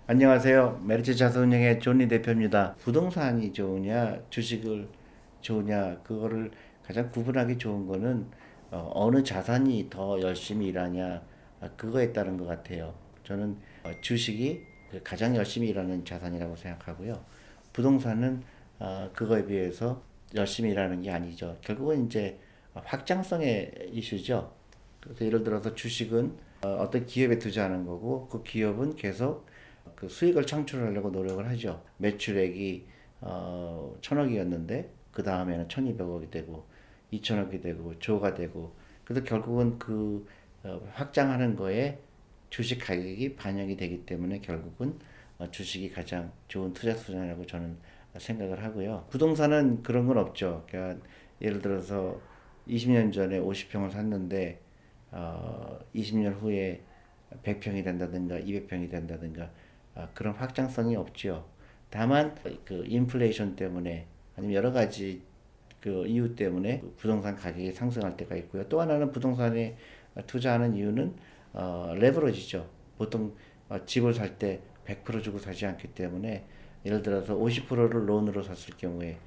안녕하세요. 메리츠 자산운용의 존리 대표입니다. 부동산이 좋으냐, 주식을 좋으냐, 그거를 가장 구분하기 좋은 거는 어느 자산이 더 열심히 일하냐, 그거에 따른 것 같아요. 저는 주식이 가장 열심히 일하는 자산이라고 생각하고요. 부동산은 그거에 비해서 열심히 일하는 게 아니죠. 결국은 이제 확장성의 이슈죠. 그래서 예를 들어서 주식은 어떤 기업에 투자하는 거고 그 기업은 계속 그 수익을 창출하려고 노력을 하죠. 매출액이 1,000억이었는데 그 다음에는 1,200억이 되고 2,000억이 되고 조가 되고 그래서 결국은 그 확장하는 거에 주식 가격이 반영이 되기 때문에 결국은 주식이 가장 좋은 투자 수단이라고 저는 생각을 하고요. 부동산은 그런 건 없죠. 그러니까 예를 들어서 20년 전에 50평을 샀는데 20년 후에 100평이 된다든가 200평이 된다든가 그런 확장성이 없지요. 다만 그 인플레이션 때문에 아니면 여러 가지 그 이유 때문에 부동산 가격이 상승할 때가 있고요. 또 하나는 부동산에 투자하는 이유는 레버리지죠. 보통 집을 살 때 100% 주고 사지 않기 때문에 예를 들어서 50%를 론으로 샀을 경우에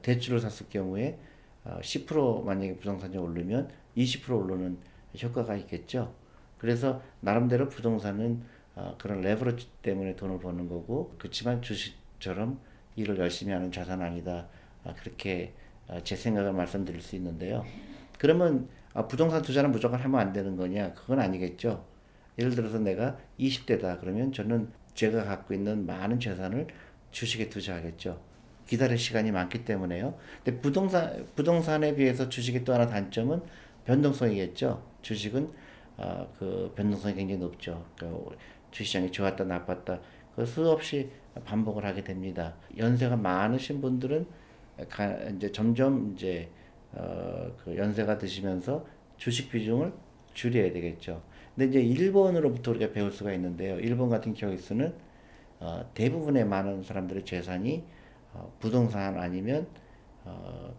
대출을 샀을 경우에 10% 만약에 부동산이 오르면 20% 오르는 효과가 있겠죠. 그래서 나름대로 부동산은 그런 레버리지 때문에 돈을 버는 거고 그렇지만 주식처럼 일을 열심히 하는 자산은 아니다. 그렇게 제 생각을 말씀드릴 수 있는데요. 그러면 부동산 투자는 무조건 하면 안 되는 거냐? 그건 아니겠죠. 예를 들어서 내가 20대다 그러면 저는 제가 갖고 있는 많은 재산을 주식에 투자하겠죠. 기다릴 시간이 많기 때문에요. 근데 부동산에 비해서 주식의 또 하나 단점은 변동성이겠죠. 주식은 그 변동성이 굉장히 높죠. 그 주시장이 좋았다 나빴다 그 수없이 반복을 하게 됩니다. 연세가 많으신 분들은 이제 점점 이제 그 연세가 드시면서 주식 비중을 줄여야 되겠죠. 근데 이제 일본으로부터 우리가 배울 수가 있는데요. 일본 같은 케이스는 대부분의 많은 사람들의 재산이 부동산 아니면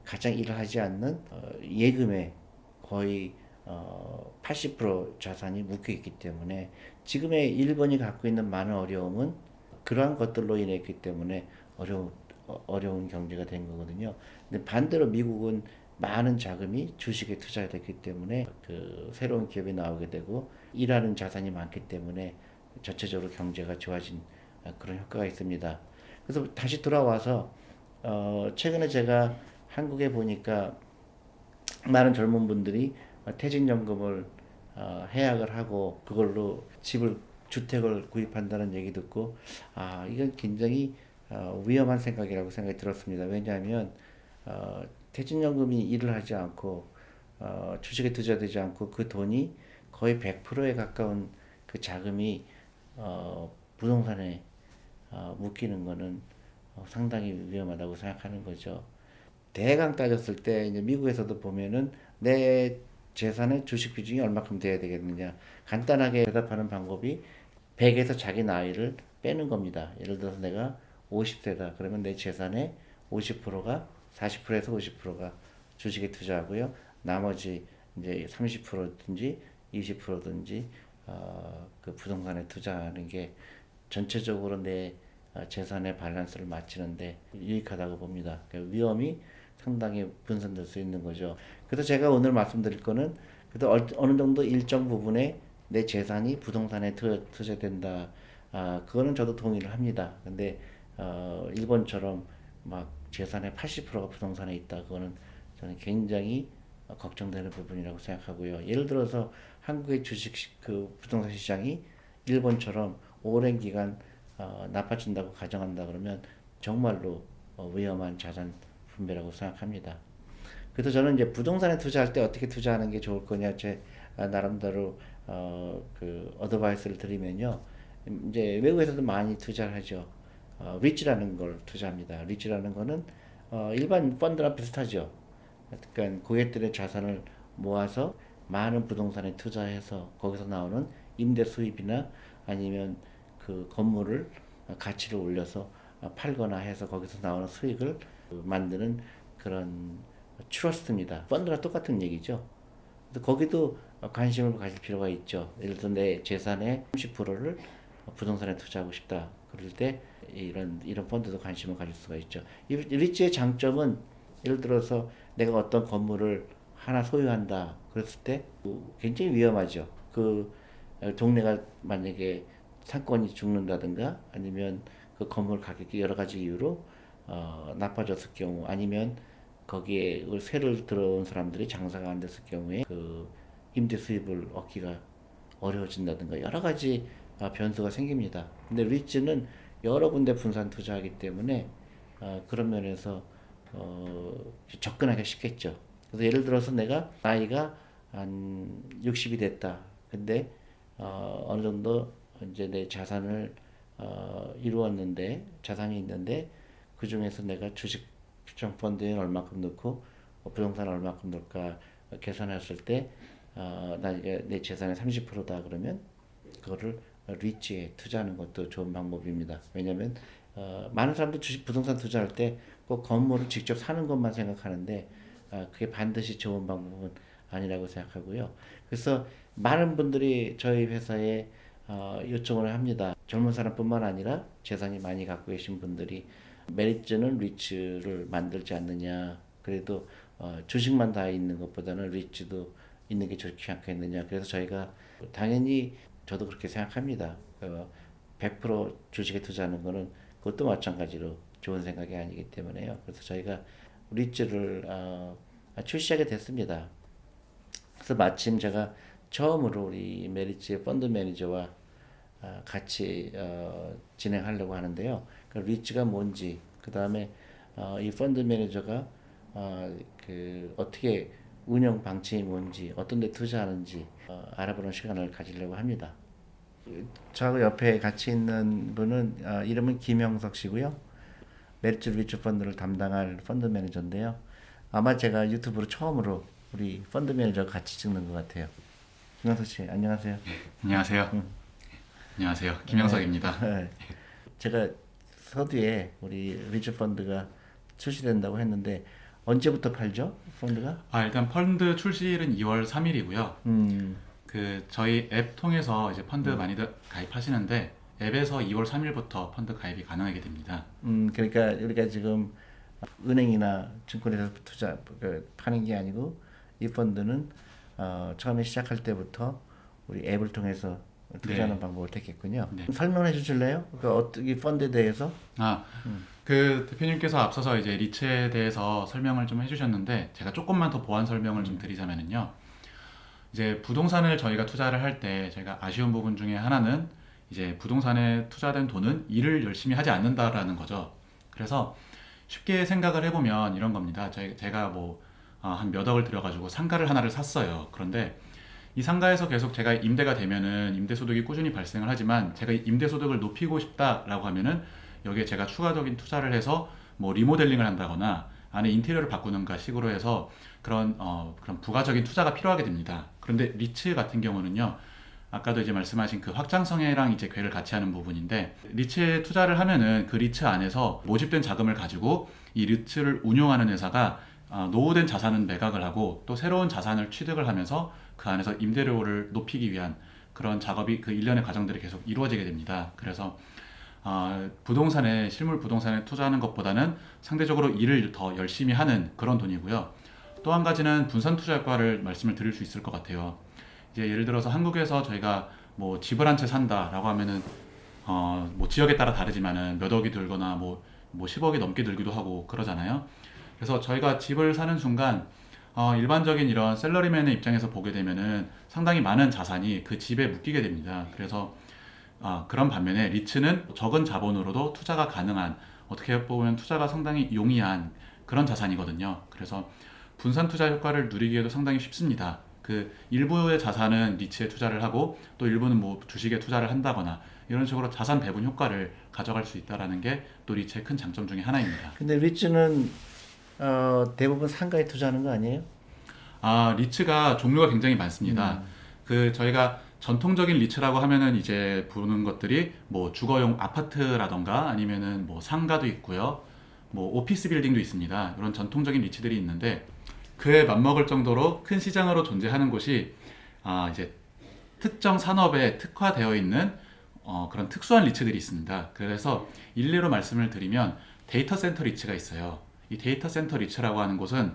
가장 일을 하지 않는 예금에 거의 80% 자산이 묶여 있기 때문에 지금의 일본이 갖고 있는 많은 어려움은 그러한 것들로 인했기 때문에 어려운 경제가 된 거거든요. 근데 반대로 미국은 많은 자금이 주식에 투자됐기 때문에 그 새로운 기업이 나오게 되고 일하는 자산이 많기 때문에 전체적으로 경제가 좋아진 그런 효과가 있습니다. 그래서 다시 돌아와서 최근에 제가 한국에 보니까 많은 젊은 분들이 퇴직연금을 해약을 하고 그걸로 주택을 구입한다는 얘기 듣고 이건 굉장히 위험한 생각이라고 생각이 들었습니다. 왜냐하면 퇴직연금이 일을 하지 않고 주식에 투자되지 않고 그 돈이 거의 100%에 가까운 그 자금이 부동산에 묶이는 거는 상당히 위험하다고 생각하는 거죠. 대강 따졌을 때 이제 미국에서도 보면은 내 재산의 주식 비중이 얼마큼 돼야 되겠느냐. 간단하게 대답하는 방법이 100에서 자기 나이를 빼는 겁니다. 예를 들어서 내가 50세다. 그러면 내 재산의 50%가 40%에서 50%가 주식에 투자하고요. 나머지 이제 30%든지 20%든지 그 부동산에 투자하는 게 전체적으로 내 재산의 밸런스를 맞추는데 유익하다고 봅니다. 그러니까 위험이 상당히 분산될 수 있는 거죠. 그래서 제가 오늘 말씀드릴 거는 그래도 어느 정도 일정 부분의 내 재산이 부동산에 투자된다. 그거는 저도 동의를 합니다. 근데 일본처럼 막 재산의 80%가 부동산에 있다. 그거는 저는 굉장히 걱정되는 부분이라고 생각하고요. 예를 들어서 한국의 주식 그 부동산 시장이 일본처럼 오랜 기간 나빠진다고 가정한다 그러면 정말로 위험한 자산 분배라고 생각합니다. 그래서 저는 이제 부동산에 투자할 때 어떻게 투자하는 게 좋을 거냐 제 나름대로 그 어드바이스를 드리면요. 이제 외국에서도 많이 투자를 하죠. 리츠라는 걸 투자합니다. 리츠라는 거는 일반 펀드랑 비슷하죠. 그러니까 고객들의 자산을 모아서 많은 부동산에 투자해서 거기서 나오는 임대 수입이나 아니면 그 건물을 가치를 올려서 팔거나 해서 거기서 나오는 수익을 만드는 그런 트러스트입니다. 펀드랑 똑같은 얘기죠. 거기도 관심을 가질 필요가 있죠. 예를 들어 내 재산의 30%를 부동산에 투자하고 싶다. 그럴 때 이런 펀드도 관심을 가질 수가 있죠. 이 리츠의 장점은 예를 들어서 내가 어떤 건물을 하나 소유한다 그랬을 때 굉장히 위험하죠. 그 동네가 만약에 상권이 죽는다든가 아니면 그 건물 가격이 여러 가지 이유로 나빠졌을 경우 아니면 거기에 새로 들어온 사람들이 장사가 안 됐을 경우에 그 임대 수입을 얻기가 어려워진다든가 여러 가지 변수가 생깁니다. 근데 리츠는 여러 군데 분산 투자하기 때문에 그런 면에서 접근하기 쉽겠죠. 그래서 예를 들어서 내가 나이가 한 60이 됐다. 근데 어느 정도 이제 내 자산을 이루었는데 자산이 있는데 그 중에서 내가 주식 추천 펀드에 얼마큼 넣고 부동산 얼마큼 넣을까 계산했을 때 나이가 내 재산의 30%다 그러면 그거를 리츠에 투자하는 것도 좋은 방법입니다. 왜냐하면 많은 사람들이 주식 부동산 투자할 때 꼭 건물을 직접 사는 것만 생각하는데 그게 반드시 좋은 방법은 아니라고 생각하고요. 그래서 많은 분들이 저희 회사에 요청을 합니다. 젊은 사람뿐만 아니라 재산이 많이 갖고 계신 분들이 메리츠는 리츠를 만들지 않느냐. 그래도 주식만 다 있는 것보다는 리츠도 있는 게 좋지 않겠느냐. 그래서 저희가 당연히 저도 그렇게 생각합니다. 100% 주식에 투자하는 거는 그것도 마찬가지로 좋은 생각이 아니기 때문에요. 그래서 저희가 리츠를 출시하게 됐습니다. 그래서 마침 제가 처음으로 우리 메리츠의 펀드 매니저와 같이 진행하려고 하는데요. 그 리츠가 뭔지, 그 다음에 이 펀드 매니저가 그 어떻게 운영 방침이 뭔지, 어떤 데 투자하는지 알아보는 시간을 가지려고 합니다. 저하고 옆에 같이 있는 분은 이름은 김영석 씨고요. 메리츠 리츠 펀드를 담당할 펀드 매니저인데요. 아마 제가 유튜브로 처음으로 우리 펀드 매니저가 같이 찍는 것 같아요. 김영석 씨, 안녕하세요. 네, 안녕하세요. 안녕하세요. 김영석입니다. 네. 제가 서두에 우리 리츠 펀드가 출시된다고 했는데 언제부터 팔죠? 펀드가? 일단 펀드 출시일은 2월 3일이고요. 그 저희 앱 통해서 이제 펀드 많이들 가입하시는데 앱에서 2월 3일부터 펀드 가입이 가능하게 됩니다. 그러니까 우리가 지금 은행이나 증권에서 파는 게 아니고 이 펀드는 처음에 시작할 때부터 우리 앱을 통해서 투자하는 네. 방법을 택했군요. 네. 설명해 주실래요? 이 펀드에 대해서? 그 대표님께서 앞서서 이제 리츠에 대해서 설명을 좀 해주셨는데 제가 조금만 더 보완 설명을 좀 드리자면은요. 이제 부동산을 저희가 투자를 할 때 저희가 아쉬운 부분 중에 하나는 이제 부동산에 투자된 돈은 일을 열심히 하지 않는다라는 거죠. 그래서 쉽게 생각을 해보면 이런 겁니다. 제가 뭐 한 몇 억을 들여가지고 상가를 하나를 샀어요. 그런데 이 상가에서 계속 제가 임대가 되면은 임대소득이 꾸준히 발생을 하지만 제가 임대소득을 높이고 싶다라고 하면은 여기에 제가 추가적인 투자를 해서 뭐 리모델링을 한다거나 안에 인테리어를 바꾸는가 식으로 해서 그런 부가적인 투자가 필요하게 됩니다. 그런데 리츠 같은 경우는요. 아까도 이제 말씀하신 그 확장성애랑 이제 궤를 같이 하는 부분인데 리츠에 투자를 하면은 그 리츠 안에서 모집된 자금을 가지고 이 리츠를 운용하는 회사가 노후된 자산은 매각을 하고 또 새로운 자산을 취득을 하면서 그 안에서 임대료를 높이기 위한 그런 작업이 그 일련의 과정들이 계속 이루어지게 됩니다. 그래서 실물 부동산에 투자하는 것보다는 상대적으로 일을 더 열심히 하는 그런 돈이고요. 또 한 가지는 분산 투자 효과를 말씀을 드릴 수 있을 것 같아요. 이제 예를 들어서 한국에서 저희가 뭐 집을 한 채 산다라고 하면은 뭐 지역에 따라 다르지만은 몇 억이 들거나 뭐 10억이 넘게 들기도 하고 그러잖아요. 그래서 저희가 집을 사는 순간 일반적인 이런 셀러리맨의 입장에서 보게 되면은 상당히 많은 자산이 그 집에 묶이게 됩니다. 그래서 그런 반면에 리츠는 적은 자본으로도 투자가 가능한 어떻게 보면 투자가 상당히 용이한 그런 자산이거든요. 그래서 분산 투자 효과를 누리기에도 상당히 쉽습니다. 그 일부의 자산은 리츠에 투자를 하고 또 일부는 뭐 주식에 투자를 한다거나 이런 식으로 자산 배분 효과를 가져갈 수 있다라는 게 또 리츠의 큰 장점 중에 하나입니다. 근데 리츠는 대부분 상가에 투자하는 거 아니에요? 리츠가 종류가 굉장히 많습니다. 그 저희가 전통적인 리츠라고 하면은 이제 부르는 것들이 뭐 주거용 아파트라던가 아니면은 뭐 상가도 있고요. 뭐 오피스 빌딩도 있습니다. 이런 전통적인 리츠들이 있는데 그에 맞먹을 정도로 큰 시장으로 존재하는 곳이 이제 특정 산업에 특화되어 있는 그런 특수한 리츠들이 있습니다. 그래서 일례로 말씀을 드리면 데이터 센터 리츠가 있어요. 이 데이터 센터 리츠라고 하는 곳은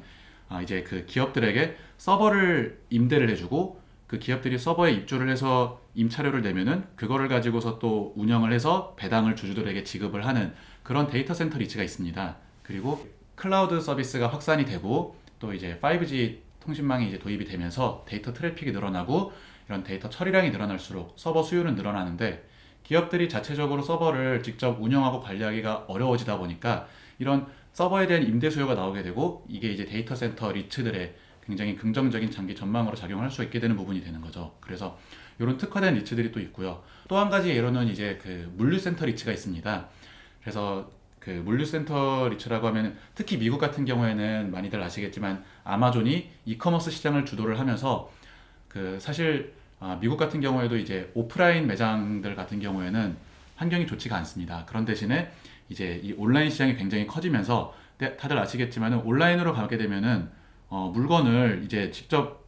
이제 그 기업들에게 서버를 임대를 해주고 그 기업들이 서버에 입주를 해서 임차료를 내면은 그거를 가지고서 또 운영을 해서 배당을 주주들에게 지급을 하는 그런 데이터 센터 리츠가 있습니다. 그리고 클라우드 서비스가 확산이 되고 또 이제 5G 통신망이 이제 도입이 되면서 데이터 트래픽이 늘어나고 이런 데이터 처리량이 늘어날수록 서버 수요는 늘어나는데 기업들이 자체적으로 서버를 직접 운영하고 관리하기가 어려워지다 보니까 이런 서버에 대한 임대 수요가 나오게 되고 이게 이제 데이터 센터 리츠들의 굉장히 긍정적인 장기 전망으로 작용할 수 있게 되는 부분이 되는 거죠. 그래서 이런 특화된 리츠들이 또 있고요. 또 한 가지 예로는 이제 그 물류센터 리츠가 있습니다. 그래서 그 물류센터 리츠라고 하면 특히 미국 같은 경우에는 많이들 아시겠지만 아마존이 이커머스 시장을 주도를 하면서 그 사실 미국 같은 경우에도 이제 오프라인 매장들 같은 경우에는 환경이 좋지가 않습니다. 그런 대신에 이제 이 온라인 시장이 굉장히 커지면서 다들 아시겠지만 온라인으로 가게 되면은 물건을 이제 직접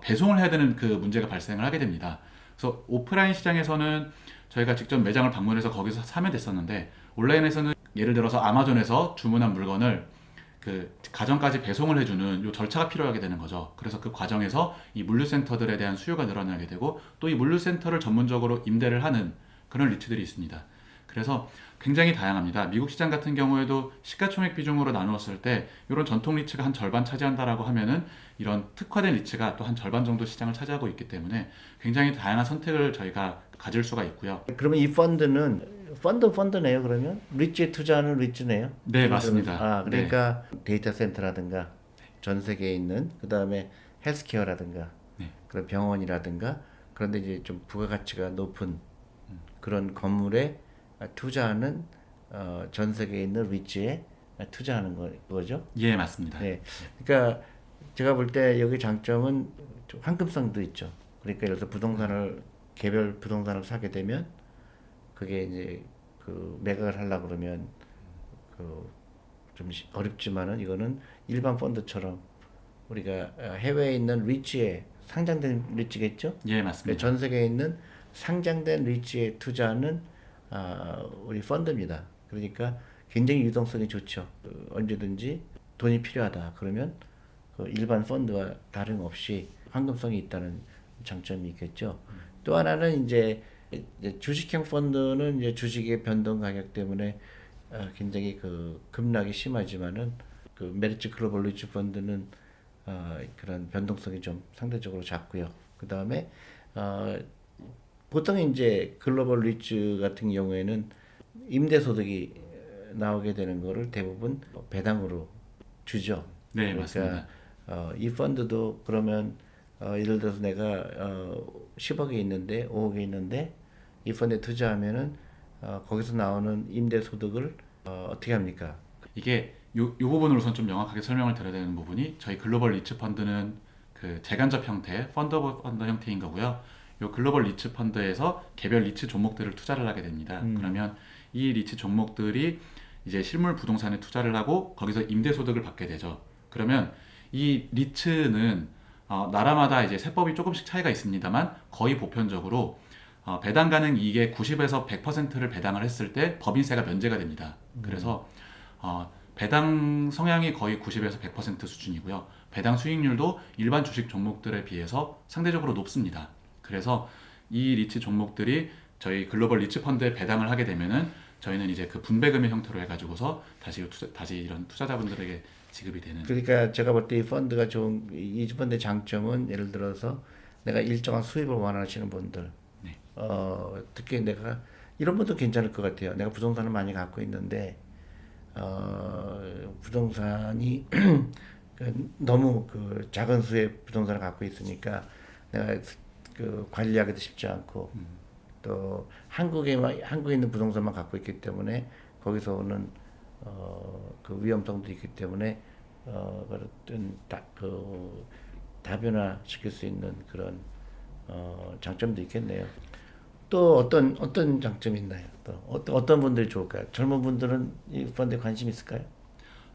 배송을 해야 되는 그 문제가 발생을 하게 됩니다. 그래서 오프라인 시장에서는 저희가 직접 매장을 방문해서 거기서 사면 됐었는데 온라인에서는 예를 들어서 아마존에서 주문한 물건을 그 가정까지 배송을 해주는 요 절차가 필요하게 되는 거죠. 그래서 그 과정에서 이 물류센터들에 대한 수요가 늘어나게 되고 또 이 물류센터를 전문적으로 임대를 하는 그런 리츠들이 있습니다. 그래서 굉장히 다양합니다. 미국 시장 같은 경우에도 시가총액 비중으로 나누었을 때 이런 전통 리츠가 한 절반 차지한다라고 하면은 이런 특화된 리츠가 또 한 절반 정도 시장을 차지하고 있기 때문에 굉장히 다양한 선택을 저희가 가질 수가 있고요. 그러면 이 펀드는 펀드네요. 그러면 리츠에 투자하는 리츠네요. 네, 맞습니다. 그러니까 데이터 센터라든가 전 세계에 있는 그다음에 헬스케어라든가 네. 그런 병원이라든가 그런데 이제 좀 부가가치가 높은 그런 건물에 투자하는 전 세계에 있는 리츠에 투자하는 거죠. 예, 맞습니다. 네. 그러니까 제가 볼 때 여기 장점은 좀 황금성도 있죠. 그러니까 예를 들어서 개별 부동산을 사게 되면 그게 이제 그 매각을 하려고 그러면 그 좀 어렵지만은 이거는 일반 펀드처럼 우리가 해외에 있는 리츠에 상장된 리츠겠죠? 예, 맞습니다. 전 세계에 있는 상장된 리츠에 투자하는 우리 펀드입니다. 그러니까 굉장히 유동성이 좋죠. 언제든지 돈이 필요하다 그러면 그 일반 펀드와 다름없이 황금성이 있다는 장점이 있겠죠. 또 하나는 이제 주식형 펀드는 이제 주식의 변동 가격 때문에 굉장히 그 급락이 심하지만은 그 메리츠 글로벌 리츠 펀드는 그런 변동성이 좀 상대적으로 작고요. 그 다음에 보통 이제 글로벌 리츠 같은 경우에는 임대소득이 나오게 되는 거를 대부분 배당으로 주죠. 네, 그러니까 맞습니다. 이 펀드도 그러면 예를 들어서 내가 10억이 있는데 5억이 있는데 이 펀드에 투자하면은 거기서 나오는 임대소득을 어떻게 합니까? 이게 요 부분을 우선 좀 명확하게 설명을 드려야 되는 부분이 저희 글로벌 리츠 펀드는 그 재간접 형태, 펀드 오브 펀드 형태인 거고요. 요 글로벌 리츠 펀드에서 개별 리츠 종목들을 투자를 하게 됩니다. 그러면 이 리츠 종목들이 이제 실물 부동산에 투자를 하고 거기서 임대 소득을 받게 되죠. 그러면 이 리츠는 나라마다 이제 세법이 조금씩 차이가 있습니다만 거의 보편적으로 배당 가능 이익의 90에서 100%를 배당을 했을 때 법인세가 면제가 됩니다. 그래서 배당 성향이 거의 90에서 100% 수준이고요. 배당 수익률도 일반 주식 종목들에 비해서 상대적으로 높습니다. 그래서 이 리츠 종목들이 저희 글로벌 리츠 펀드에 배당을 하게 되면은 저희는 이제 그 분배금의 형태로 해가지고서 다시 이런 투자자분들에게 지급이 되는. 그러니까 제가 볼 때 이 펀드가 좋은 이 펀드의 장점은 예를 들어서 내가 일정한 수입을 원하시는 분들, 네. 특히 내가 이런 분도 괜찮을 것 같아요. 내가 부동산을 많이 갖고 있는데 부동산이 너무 그 작은 수의 부동산을 갖고 있으니까 내가 그 관리하기도 쉽지 않고 또 한국에 있는 부동산만 갖고 있기 때문에 거기서 오는 그 위험성도 있기 때문에 어떤 그 다변화 시킬 수 있는 그런 장점도 있겠네요. 또 어떤 장점이 있나요? 또 어떤 분들이 좋을까요? 젊은 분들은 이 펀드에 관심 있을까요?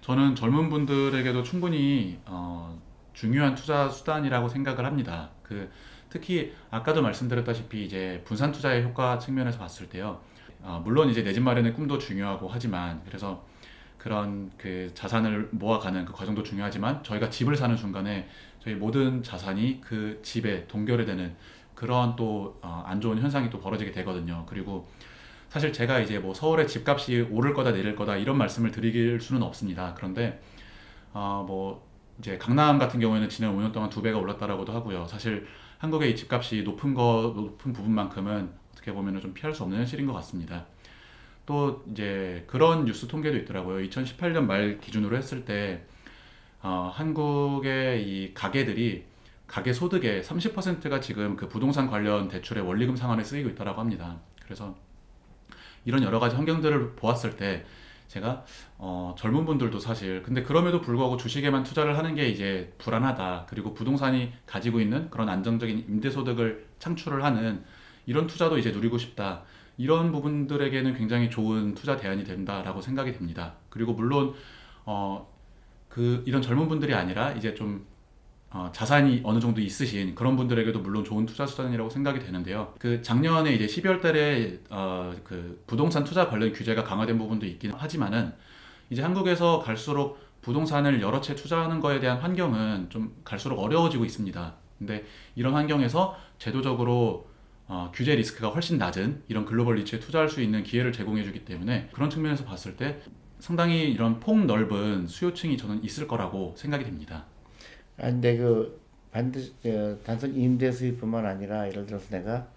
저는 젊은 분들에게도 충분히 중요한 투자 수단이라고 생각을 합니다. 그 특히 아까도 말씀드렸다시피 이제 분산 투자의 효과 측면에서 봤을 때요. 물론 이제 내 집 마련의 꿈도 중요하고 하지만 그래서 그런 그 자산을 모아가는 그 과정도 중요하지만 저희가 집을 사는 순간에 저희 모든 자산이 그 집에 동결이 되는 그런 또 안 좋은 현상이 또 벌어지게 되거든요. 그리고 사실 제가 이제 뭐 서울의 집값이 오를 거다 내릴 거다 이런 말씀을 드릴 수는 없습니다. 그런데 뭐 이제 강남 같은 경우에는 지난 5년 동안 2배가 올랐다라고도 하고요. 사실 한국의 이 집값이 높은 부분만큼은 어떻게 보면은 좀 피할 수 없는 현실인 것 같습니다. 또 이제 그런 뉴스 통계도 있더라고요. 2018년 말 기준으로 했을 때 한국의 이 가게들이 가계 소득의 30%가 지금 그 부동산 관련 대출의 원리금 상환에 쓰이고 있다라고 합니다. 그래서 이런 여러 가지 환경들을 보았을 때 제가 젊은 분들도 사실 근데 그럼에도 불구하고 주식에만 투자를 하는 게 이제 불안하다. 그리고 부동산이 가지고 있는 그런 안정적인 임대소득을 창출을 하는 이런 투자도 이제 누리고 싶다. 이런 부분들에게는 굉장히 좋은 투자 대안이 된다라고 생각이 됩니다. 그리고 물론 이런 젊은 분들이 아니라 이제 좀 자산이 어느 정도 있으신 그런 분들에게도 물론 좋은 투자 수단이라고 생각이 되는데요. 그 작년에 이제 12월 달에 그 부동산 투자 관련 규제가 강화된 부분도 있긴 하지만은 이제 한국에서 갈수록 부동산을 여러 채 투자하는 거에 대한 환경은 좀 갈수록 어려워지고 있습니다. 근데 이런 환경에서 제도적으로 규제 리스크가 훨씬 낮은 이런 글로벌 리츠에 투자할 수 있는 기회를 제공해 주기 때문에 그런 측면에서 봤을 때 상당히 이런 폭넓은 수요층이 저는 있을 거라고 생각이 됩니다. 근데 그 반드시 단순 임대 수입뿐만 아니라 예를 들어서 내가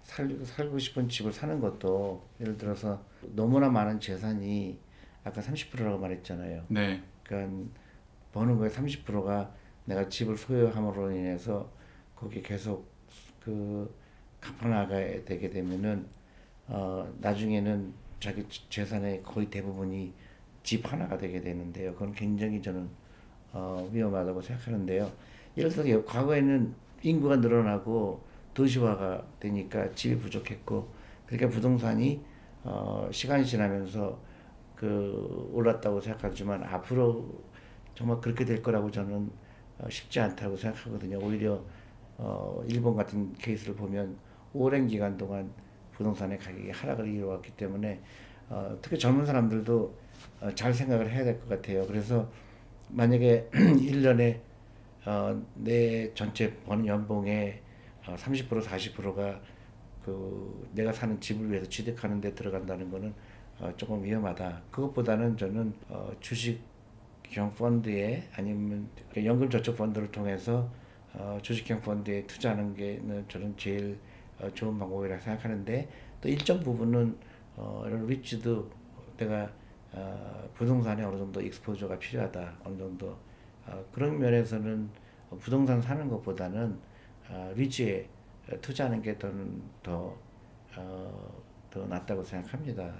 살고 싶은 집을 사는 것도 예를 들어서 너무나 많은 재산이 아까 30%라고 말했잖아요. 네, 그러니까 버는 거의 30%가 내가 집을 소유함으로 인해서 거기 계속 그 갚아나가야 되게 되면은 나중에는 자기 재산의 거의 대부분이 집 하나가 되게 되는데요. 그건 굉장히 저는 위험하다고 생각하는데요. 예를 들어서 과거에는 인구가 늘어나고 도시화가 되니까 집이 부족했고 그러니까 부동산이 시간이 지나면서 그 올랐다고 생각하지만 앞으로 정말 그렇게 될 거라고 저는 쉽지 않다고 생각하거든요. 오히려 일본 같은 케이스를 보면 오랜 기간 동안 부동산의 가격이 하락을 이루어왔기 때문에 특히 젊은 사람들도 잘 생각을 해야 될 것 같아요. 그래서 만약에 1년에 내 전체 버는 연봉의 30% 40%가 그 내가 사는 집을 위해서 취득하는 데 들어간다는 거는 조금 위험하다. 그것보다는 저는 주식형 펀드에 아니면 연금저축 펀드를 통해서 주식형 펀드에 투자하는 게 저는 제일 좋은 방법이라 생각하는데 또 일정 부분은 이런 리츠도 내가 부동산에 어느 정도 익스포저가 필요하다. 어느 정도 그런 면에서는 부동산 사는 것보다는 리츠에 투자하는 게 더 낫다고 생각합니다.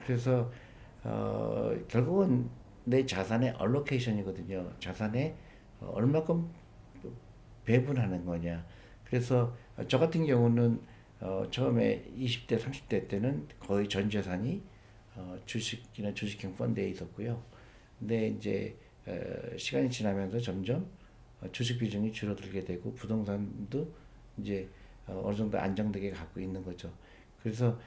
그래서 결국은 내 자산의 얼로케이션이거든요. 자산에 얼마큼 배분하는 거냐. 그래서 저 같은 경우는 처음에 20대, 30대 때는 거의 전 재산이 주식이나 주식형 펀드에 있었고요. 근데 이제 시간이 지나면서 점점 주식 비중이 줄어들게 되고 부동산도 이제 어느 정도 안정되게 갖고 있는 거죠. 그래서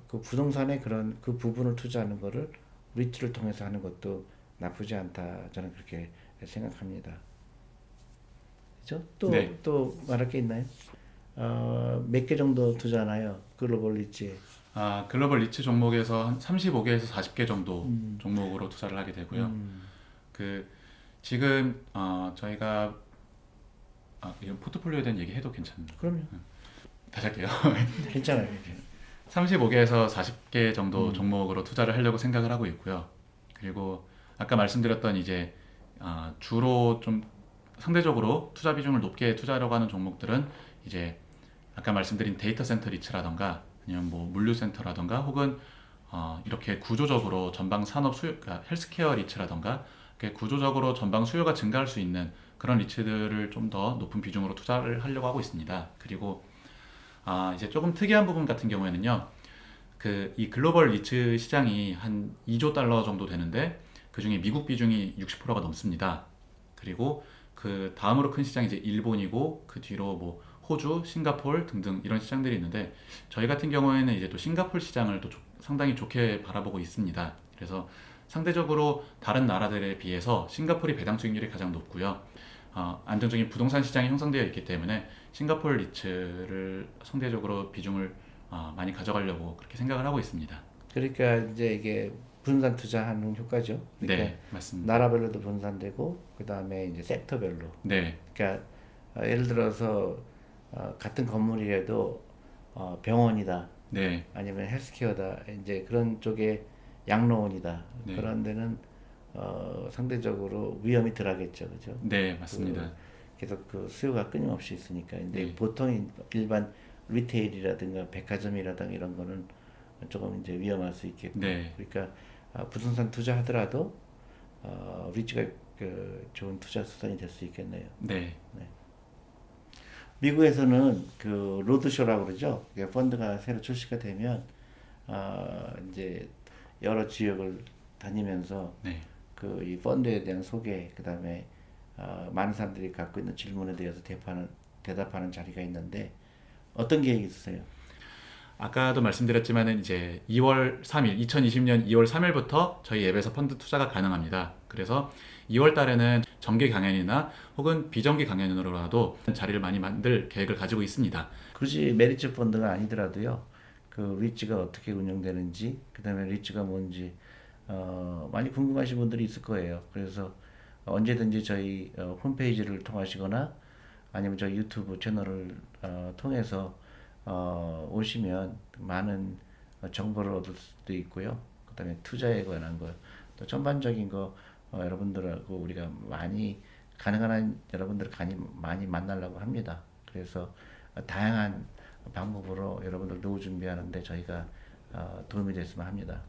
그 부동산에 그런 그 부분을 투자하는 거를 리트를 통해서 하는 것도 나쁘지 않다. 저는 그렇게 생각합니다. 그죠? 네. 또 말할 게 있나요? 몇 개 정도 투자하나요? 글로벌 리츠에. 글로벌 리츠 종목에서 한 35개에서 40개 정도 종목으로 투자를 하게 되고요. 그 지금 저희가 이런 포트폴리오에 대한 얘기 해도 괜찮나요? 그럼요. 다시 할게요. 괜찮아요. 35개에서 40개 정도 종목으로 투자를 하려고 생각을 하고 있고요. 그리고 아까 말씀드렸던 이제 주로 좀 상대적으로 투자 비중을 높게 투자하려고 하는 종목들은 이제 아까 말씀드린 데이터 센터 리츠라던가 아니면 뭐 물류 센터라던가 혹은 이렇게 구조적으로 전방 산업 수요, 그러니까 헬스케어 리츠라던가 이렇게 구조적으로 전방 수요가 증가할 수 있는 그런 리츠들을 좀 더 높은 비중으로 투자를 하려고 하고 있습니다. 그리고 이제 조금 특이한 부분 같은 경우에는요. 이 글로벌 리츠 시장이 한 2조 달러 정도 되는데 그중에 미국 비중이 60%가 넘습니다. 그리고 그 다음으로 큰 시장이 이제 일본이고 그 뒤로 뭐 호주, 싱가포르 등등 이런 시장들이 있는데 저희 같은 경우에는 이제 또 싱가포르 시장을 또 상당히 좋게 바라보고 있습니다. 그래서 상대적으로 다른 나라들에 비해서 싱가포르이 배당 수익률이 가장 높고요. 안정적인 부동산 시장이 형성되어 있기 때문에 싱가포르 리츠를 상대적으로 비중을 많이 가져가려고 그렇게 생각을 하고 있습니다. 그러니까 이제 이게 분산 투자하는 효과죠. 그러니까 네, 맞습니다. 나라별로도 분산되고 그다음에 이제 섹터별로. 네, 그러니까 예를 들어서 같은 건물이라도 병원이다 네, 아니면 헬스케어다 이제 그런 쪽에 양로원이다 네, 그런 데는 상대적으로 위험이 덜하겠죠, 그죠? 네, 맞습니다. 계속 그 수요가 끊임없이 있으니까 근데 네, 보통 일반 리테일이라든가 백화점이라든가 이런 거는 조금 이제 위험할 수 있겠고 네, 그러니까 부동산 투자하더라도 리츠가 그 좋은 투자 수단이 될 수 있겠네요. 네, 미국에서는 그 로드쇼라고 그러죠. 그러니까 펀드가 새로 출시가 되면 이제 여러 지역을 다니면서 네. 그 이 펀드에 대한 소개, 그다음에 많은 사람들이 갖고 있는 질문에 대해서 대답하는 자리가 있는데 어떤 계획이 있으세요? 아까도 말씀드렸지만은 이제 2월 3일, 2020년 2월 3일부터 저희 앱에서 펀드 투자가 가능합니다. 그래서 2월 달에는 정기 강연이나 혹은 비정기 강연으로라도 자리를 많이 만들 계획을 가지고 있습니다. 굳이 메리츠 펀드가 아니더라도요. 그 리츠가 어떻게 운영되는지, 그다음에 리츠가 뭔지 많이 궁금하신 분들이 있을 거예요. 그래서 언제든지 저희 홈페이지를 통하시거나 아니면 저희 유튜브 채널을 통해서 오시면 많은 정보를 얻을 수도 있고요. 그다음에 투자에 관한 거, 또 전반적인 거 여러분들하고 우리가 많이 가능한 한 여러분들 많이 만나려고 합니다. 그래서 다양한 방법으로 여러분들 노후 준비하는데 저희가 도움이 됐으면 합니다.